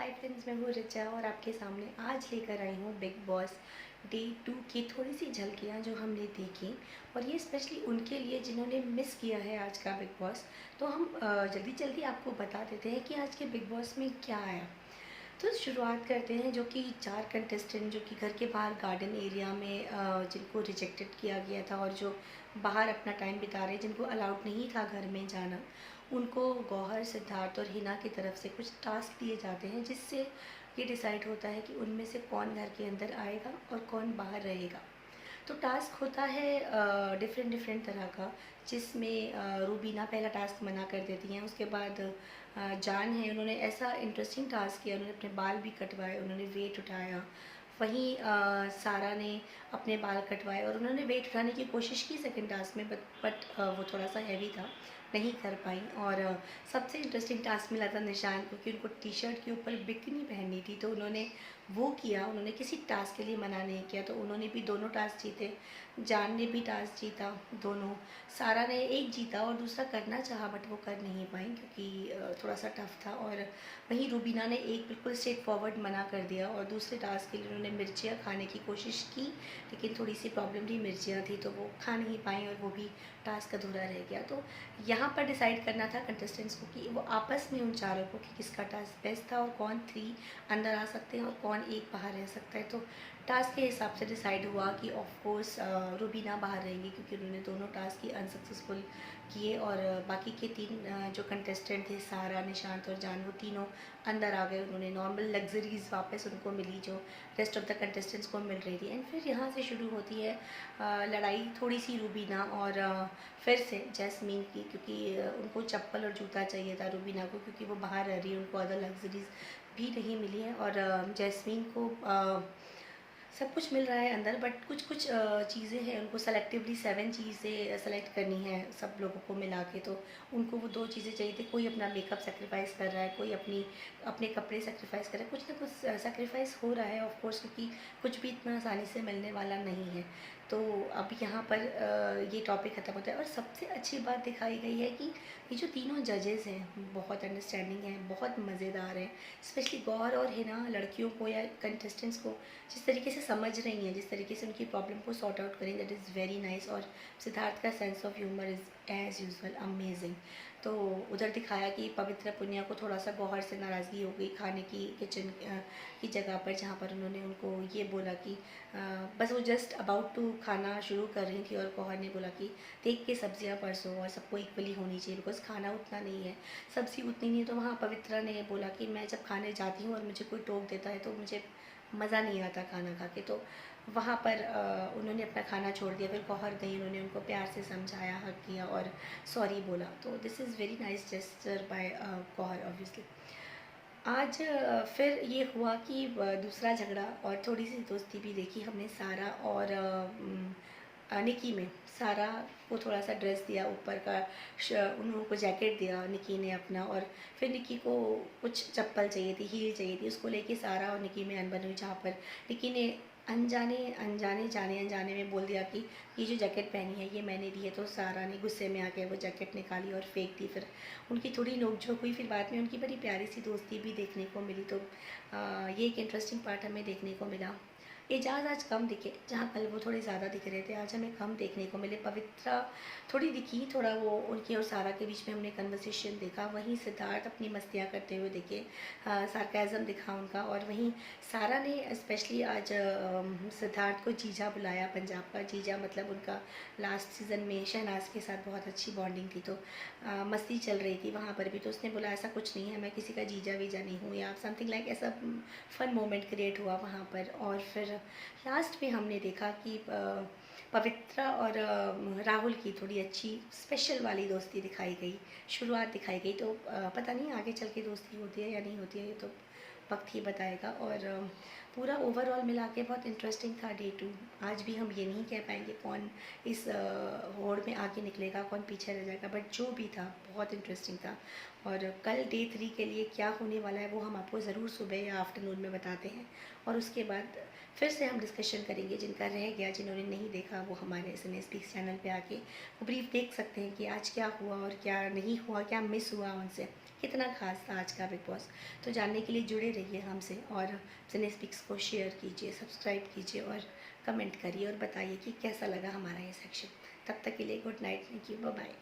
Hi friends, मैं हूँ रिचा और आपके सामने आज लेकर आई हूँ बिग बॉस डे 2 की थोड़ी सी झलकियाँ जो हमने देखी। और ये स्पेशली उनके लिए जिन्होंने मिस किया है आज का बिग बॉस। तो हम जल्दी जल्दी आपको बता देते हैं कि आज के बिग बॉस में क्या आया। तो शुरुआत करते हैं जो कि 4 कंटेस्टेंट जो कि घर के बाहर गार्डन एरिया में जिनको रिजेक्टेड किया गया था और जो बाहर अपना टाइम बिता रहे, जिनको अलाउड नहीं था घर में जाना, उनको गौहर, सिद्धार्थ और हिना की तरफ से कुछ टास्क दिए जाते हैं जिससे ये डिसाइड होता है कि उनमें से कौन घर के अंदर आएगा और कौन बाहर रहेगा। तो टास्क होता है डिफरेंट डिफरेंट तरह का, जिसमें रूबीना पहला टास्क मना कर देती हैं। उसके बाद जान है, उन्होंने ऐसा इंटरेस्टिंग टास्क किया, उन्होंने अपने बाल भी कटवाए, उन्होंने वेट उठाया। वहीं सारा ने अपने बाल कटवाए और उन्होंने वेट उठाने की कोशिश की सेकंड टास्क में, बट वो थोड़ा सा हैवी था, नहीं कर पाई। और सबसे इंटरेस्टिंग टास्क मिला था निशान को, क्योंकि उनको टी शर्ट के ऊपर बिकनी पहननी थी, तो उन्होंने वो किया। उन्होंने किसी टास्क के लिए मना नहीं किया, तो उन्होंने भी दोनों टास्क जीते। जान ने भी टास्क जीता दोनों। सारा ने एक जीता और दूसरा करना चाहा, बट वो कर नहीं पाई क्योंकि थोड़ा सा टफ था। और वहीं रूबीना ने एक बिल्कुल स्ट्रेट फॉरवर्ड मना कर दिया और दूसरे टास्क के लिए उन्होंने मिर्चियाँ खाने की कोशिश की, लेकिन थोड़ी सी प्रॉब्लम थी, मिर्चियाँ थी तो वो खा नहीं पाई और वो भी टास्क अधूरा रह गया। तो यहाँ पर डिसाइड करना था कंटेस्टेंट्स को कि वो आपस में उन चारों को कि किसका टास्क बेस्ट था और कौन 3 अंदर आ सकते हैं और कौन एक बाहर रह सकता है। तो टास्क के हिसाब से डिसाइड हुआ कि ऑफ कोर्स रूबीना बाहर रहेंगी, क्योंकि उन्होंने दोनों टास्क ही अनसक्सेसफुल किए। और बाकी के 3 जो कंटेस्टेंट थे, सारा, निशांत और जान, वो तीनों अंदर आ गए। उन्होंने नॉर्मल लग्जरीज वापस उनको मिली जो रेस्ट ऑफ द कंटेस्टेंट्स को मिल रही थी। एंड फिर यहाँ से शुरू होती है लड़ाई, थोड़ी सी रूबीना और फिर से जैस्मीन की, क्योंकि उनको चप्पल और जूता चाहिए था रूबीना को, क्योंकि वो बाहर रह रही है, उनको अदर लग्जरीज भी नहीं मिली है। और जैस्मीन को सब कुछ मिल रहा है अंदर, बट कुछ कुछ चीज़ें हैं, उनको सेलेक्टिवली 7 चीज़ें सेलेक्ट करनी है सब लोगों को मिला के। तो उनको वो 2 चीज़ें चाहिए थी। कोई अपना मेकअप सेक्रीफाइस कर रहा है, कोई अपने कपड़े सेक्रीफाइस कर रहा है, कुछ ना कुछ सेक्रीफाइस हो रहा है ऑफ कोर्स, क्योंकि कुछ भी इतना आसानी से मिलने वाला नहीं है। तो अब यहाँ पर ये टॉपिक ख़त्म होता है और सबसे अच्छी बात दिखाई गई है कि ये जो तीनों जजेस हैं बहुत अंडरस्टैंडिंग हैं, बहुत मज़ेदार हैं। स्पेशली गौर और हिना लड़कियों को या कंटेस्टेंट्स को जिस तरीके से समझ रही हैं, जिस तरीके से उनकी प्रॉब्लम को सॉर्ट आउट करें, दैट इज़ वेरी नाइस। और सिद्धार्थ का sense of humour is as usual amazing. तो उधर दिखाया कि पवित्र पुनिया को थोड़ा सा गौहर से नाराज़गी हो गई खाने की किचन की जगह पर, जहाँ पर उन्होंने उनको ये बोला कि बस वो जस्ट अबाउट टू खाना शुरू कर रही थी और गौहर ने बोला कि देख के सब्जियाँ परसों और सबको इक्वली होनी चाहिए, बिकॉज खाना उतना नहीं है, सब्ज़ी उतनी नहीं है। तो वहाँ पवित्रा ने बोला कि मैं जब खाने जाती हूँ और मुझे कोई टोक देता है तो मुझे मज़ा नहीं आता खाना खा के। तो वहाँ पर उन्होंने अपना खाना छोड़ दिया। फिर गौहर गई, उन्होंने उनको प्यार से समझाया, हक किया और सॉरी बोला। तो this is very nice gesture by Gauhar obviously. आज फिर ये हुआ कि दूसरा झगड़ा और थोड़ी सी दोस्ती भी देखी हमने सारा और निकी में। सारा को थोड़ा सा ड्रेस दिया ऊपर का, उन लोगों को जैकेट दिया निकी ने अपना, और फिर निकी को कुछ चप्पल चाहिए थी, हील चाहिए थी, उसको लेके सारा और निकी में अनबन हुई, जहाँ पर निकी ने अनजाने अनजाने जाने अनजाने में बोल दिया कि ये जो जैकेट पहनी है ये मैंने दी है। तो सारा ने गुस्से में आके वो जैकेट निकाली और फेंक दी। फिर उनकी थोड़ी नोकझोंक हुई, फिर बाद में उनकी बड़ी प्यारी सी दोस्ती भी देखने को मिली। तो ये एक इंटरेस्टिंग पार्ट हमें देखने को मिला। एजाज आज कम दिखे, जहाँ कल वो थोड़े ज़्यादा दिख रहे थे, आज हमें कम देखने को मिले। पवित्रा थोड़ी दिखी, थोड़ा वो उनकी और सारा के बीच में हमने कन्वर्सेशन देखा। वहीं सिद्धार्थ अपनी मस्तियाँ करते हुए दिखे, सार्केज़म दिखा उनका। और वहीं सारा ने स्पेशली आज सिद्धार्थ को जीजा बुलाया, पंजाब का जीजा, मतलब उनका लास्ट सीज़न में शहनाज के साथ बहुत अच्छी बॉन्डिंग थी। तो मस्ती चल रही थी वहाँ पर भी। तो उसने बोला ऐसा कुछ नहीं है, मैं किसी का जीजा वीजा नहीं हूँ, या समथिंग लाइक ऐसा फन मोमेंट क्रिएट हुआ वहाँ पर। और फिर लास्ट में हमने देखा कि पवित्रा और राहुल की थोड़ी अच्छी स्पेशल वाली दोस्ती दिखाई गई, शुरुआत दिखाई गई। तो पता नहीं आगे चल के दोस्ती होती है या नहीं होती है, ये तो वक्त ही बताएगा। और पूरा ओवरऑल मिला के बहुत इंटरेस्टिंग था डे 2। आज भी हम ये नहीं कह पाएंगे कौन इस होड़ में आगे निकलेगा, कौन पीछे रह जाएगा, बट जो भी था बहुत इंटरेस्टिंग था। और कल डे 3 के लिए क्या होने वाला है वो हम आपको ज़रूर सुबह या आफ्टरनून में बताते हैं। और उसके बाद फिर से हम डिस्कशन करेंगे, जिनका रह गया, जिन्होंने नहीं देखा, वो हमारे SNA स्पीक्स चैनल पे आके वो ब्रीफ देख सकते हैं कि आज क्या हुआ और क्या नहीं हुआ, क्या मिस हुआ उनसे। कितना खास था आज का बिग बॉस। तो जानने के लिए जुड़े रहिए हमसे और सिनेस्पिक्स को शेयर कीजिए, सब्सक्राइब कीजिए और कमेंट करिए और बताइए कि कैसा लगा हमारा ये सेक्शन। तब तक के लिए good night, thank you, bye bye.